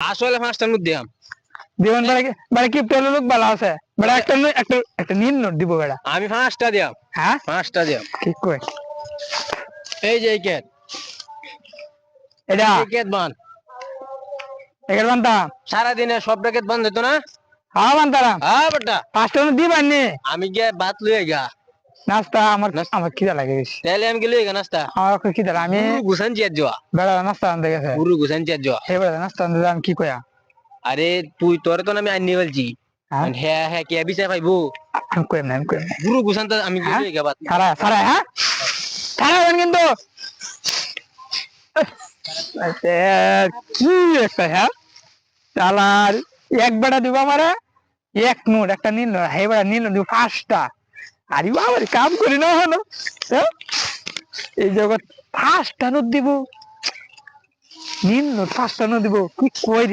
আসলে 5টা নোট দিয়াম। দিবেন মানে কি পেলো লোক ভালো আছে বেড়া একটা নীল নোট দিব বেড়া আমি 5টা দিয়াম। হ্যাঁ 5টা দিয়াম। ঠিক কই এই যে এই কেট। এটা এই কেট বান। এগার বান্তাম সারাদিনে সব প্যাকেট বন্ধ হতো না? হ্যাঁ বান্তারাম হ্যাঁ বেটা। 5টা নোট দিবেন নি আমি গিয়ে ভাত লইয়া গা। নাস্তা আমার আমার খিদা লাগে বেশি তাহলে আমি গেলে গা নাস্তা। আমার খুব খিদা আমি গুরু গুসান চিয়ার যাওয়া। বেড়া নাস্তা আনতে গেছে গুরু গুসান চিয়ার যাওয়া। হে বেড়া নাস্তা আনতে আমি কি কয়া আরে তুই তোরে তো আমি আইনি বলছি। হ্যাঁ হ্যাঁ হ্যাঁ কে বিচার পাইবো? আমি কইম না গুরু গুসান তো আমি হ্যাঁ গেলে গা ভাত। সারা সারা হ্যাঁ সারা কিন্তু কি একটা হ্যাঁ চালার এক বেড়া দিব আমারে এক নোট একটা নীল নোট হে বেড়া নীল নোট দিব 5টা আরে বাবা কাম করি না হলো এই জগৎ 5টা নোট দিব নীল নোট 5টা নোট দিব কি কই